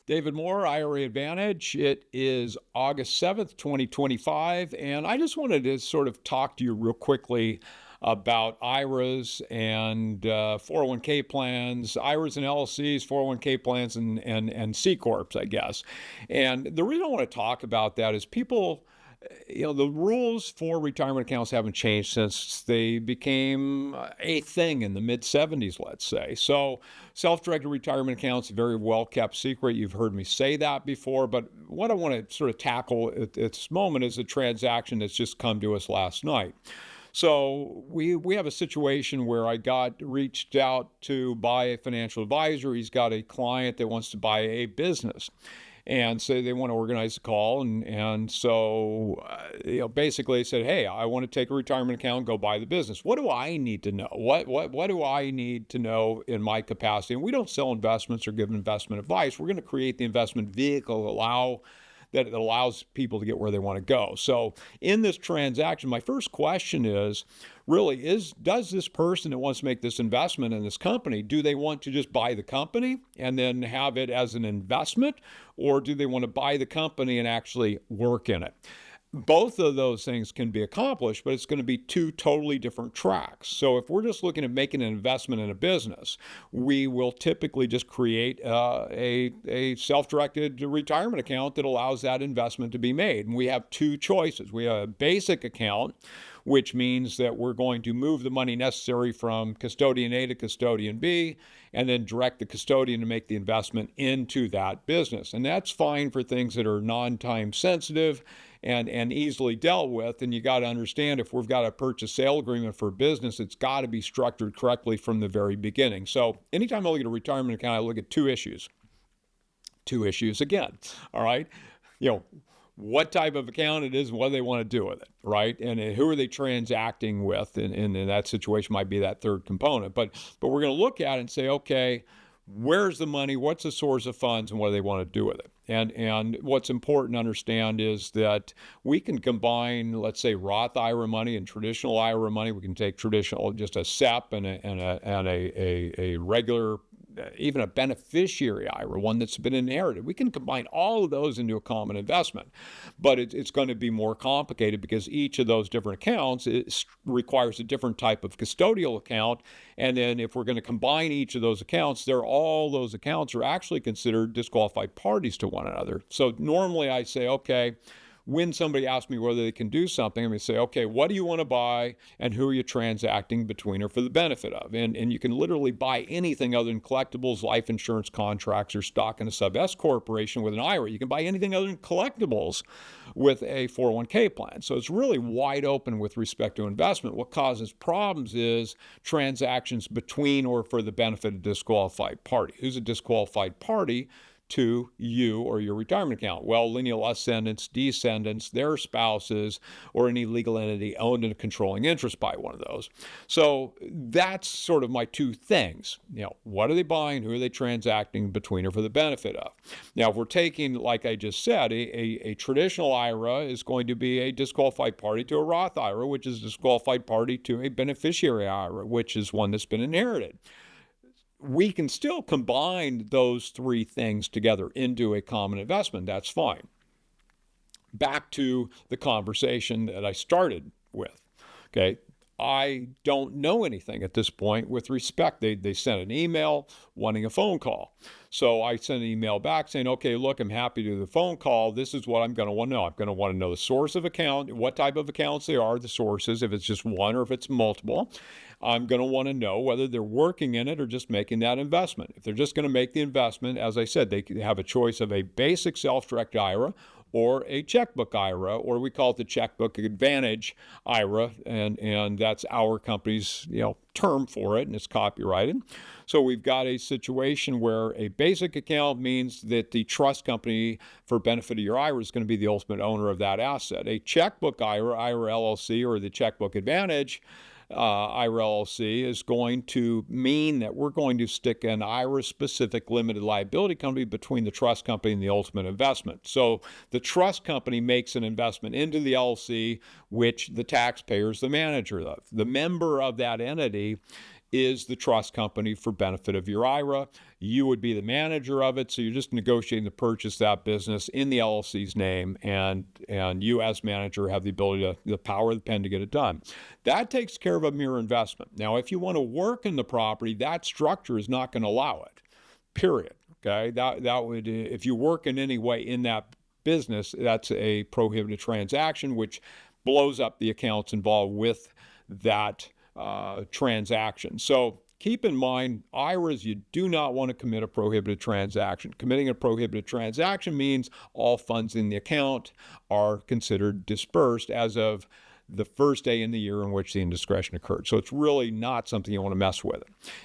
David Moore, IRA Advantage. It is August 7th, 2025, and I just wanted to sort of talk to you real quickly about IRAs and 401k plans, IRAs and LLCs, 401k plans, and C Corps, I guess. And the reason I want to talk about that is people, the rules for retirement accounts haven't changed since they became a thing in the mid-70s, let's say. So self-directed retirement accounts, very well-kept secret. You've heard me say that before, but what I want to sort of tackle at this moment is a transaction that's just come to us last night. So we have a situation where I got reached out to by a financial advisor. He's got a client that wants to buy a business. And so they want to organize a call. And so basically they said, hey, I want to take a retirement account and go buy the business. What do I need to know? What do I need to know in my capacity? And we don't sell investments or give investment advice. We're going to create the investment vehicle that allows people to get where they want to go. So in this transaction, my first question is, does this person that wants to make this investment in this company, do they want to just buy the company and then have it as an investment, or do they want to buy the company and actually work in it? Both of those things can be accomplished, but it's going to be two totally different tracks. So if we're just looking at making an investment in a business, we will typically just create a self-directed retirement account that allows that investment to be made. And we have two choices. We have a basic account, which means that we're going to move the money necessary from custodian A to custodian B, and then direct the custodian to make the investment into that business. And that's fine for things that are non-time sensitive and easily dealt with. And you got to understand, if we've got a purchase sale agreement for a business, it's got to be structured correctly from the very beginning. So anytime I look at a retirement account, I look at two issues. Two issues again, all right? What type of account it is and what they want to do with it, right? And who are they transacting with? And in that situation might be that third component. But we're going to look at it and say, okay, where's the money? What's the source of funds, and what do they want to do with it? And what's important to understand is that we can combine, let's say, Roth IRA money and traditional IRA money. We can take traditional, just a SEP and a regular, even a beneficiary IRA, one that's been inherited. We can combine all of those into a common investment, but it's going to be more complicated because each of those different accounts requires a different type of custodial account. And then if we're going to combine each of those accounts, all those accounts are actually considered disqualified parties to one another. So normally I say, okay, when somebody asks me whether they can do something, I'm going to say, okay, what do you want to buy and who are you transacting between or for the benefit of? And you can literally buy anything other than collectibles, life insurance contracts, or stock in a sub-S corporation with an IRA. You can buy anything other than collectibles with a 401k plan. So it's really wide open with respect to investment. What causes problems is transactions between or for the benefit of a disqualified party. Who's a disqualified party to you or your retirement account? Well, lineal ascendants, descendants, their spouses, or any legal entity owned and controlling interest by one of those. So that's sort of my two things. What are they buying? Who are they transacting between or for the benefit of? Now, if we're taking, like I just said, a traditional IRA is going to be a disqualified party to a Roth IRA, which is a disqualified party to a beneficiary IRA, which is one that's been inherited. We can still combine those three things together into a common investment. That's fine. Back to the conversation that I started with. Okay, I don't know anything at this point with respect. They sent an email wanting a phone call. So I sent an email back saying, okay, look, I'm happy to do the phone call. This is what I'm going to want to know. I'm going to want to know the source of account, what type of accounts they are, the sources, if it's just one or if it's multiple. I'm going to want to know whether they're working in it or just making that investment. If they're just going to make the investment, as I said, they have a choice of a basic self-directed IRA or a checkbook IRA, or we call it the Checkbook Advantage IRA, and that's our company's term for it, and it's copyrighted. So we've got a situation where a basic account means that the trust company for benefit of your IRA is going to be the ultimate owner of that asset. A checkbook IRA, IRA LLC, or the Checkbook Advantage IRA LLC is going to mean that we're going to stick an IRA-specific limited liability company between the trust company and the ultimate investment. So the trust company makes an investment into the LLC, which the taxpayer is the manager of. The member of that entity is the trust company for benefit of your IRA. You would be the manager of it, so you're just negotiating to purchase that business in the LLC's name, and you as manager have the ability the power of the pen to get it done. That takes care of a mere investment. Now, if you want to work in the property, that structure is not going to allow it, period. Okay, that would, if you work in any way in that business, that's a prohibited transaction, which blows up the accounts involved with that transaction. So keep in mind, IRAs, you do not want to commit a prohibited transaction. Committing a prohibited transaction means all funds in the account are considered dispersed as of the first day in the year in which the indiscretion occurred. So it's really not something you want to mess with.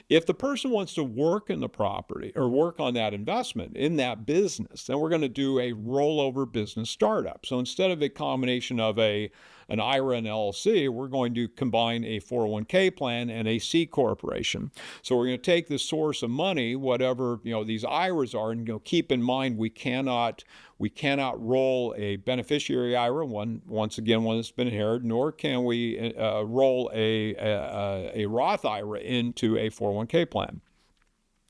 If the person wants to work in the property or work on that investment in that business, then we're going to do a rollover business startup. So instead of a combination of an IRA and LLC, we're going to combine a 401k plan and a C corporation. So we're going to take the source of money, whatever these IRAs are, and keep in mind we cannot roll a beneficiary IRA, once again one that's been inherited, nor can we roll a Roth IRA into a 401k plan.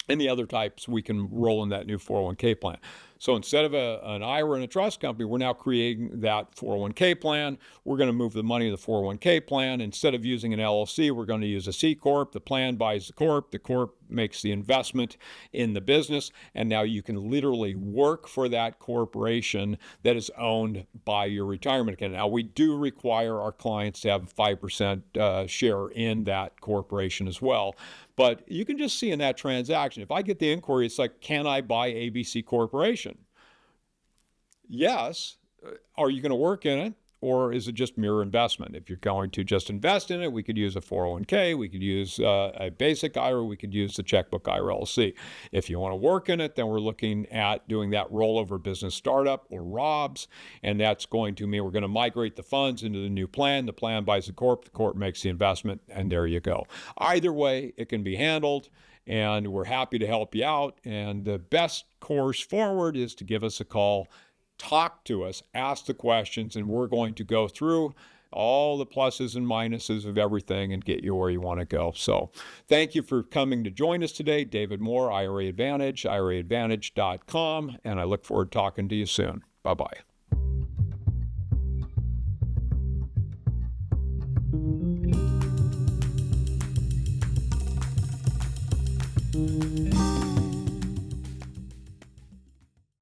And the other types we can roll in that new 401k plan. So instead of an IRA and a trust company, we're now creating that 401k plan. We're going to move the money to the 401k plan. Instead of using an LLC, we're going to use a C Corp. The plan buys the Corp. The Corp makes the investment in the business. And now you can literally work for that corporation that is owned by your retirement account. Now, we do require our clients to have a 5% share in that corporation as well. But you can just see in that transaction, if I get the inquiry, it's like, can I buy ABC Corporation? Yes. Are you going to work in it? Or is it just mere investment? If you're going to just invest in it, we could use a 401k, we could use a basic IRA, we could use the Checkbook IRA LLC. If you want to work in it, then we're looking at doing that rollover business startup, or ROBS, and that's going to mean we're going to migrate the funds into the new plan. The plan buys the Corp makes the investment, and there you go. Either way, it can be handled, and we're happy to help you out. And the best course forward is to give us a call. Talk to us, ask the questions, and we're going to go through all the pluses and minuses of everything and get you where you want to go. So thank you for coming to join us today. David Moore, IRA Advantage, IRAadvantage.com, and I look forward to talking to you soon. Bye-bye.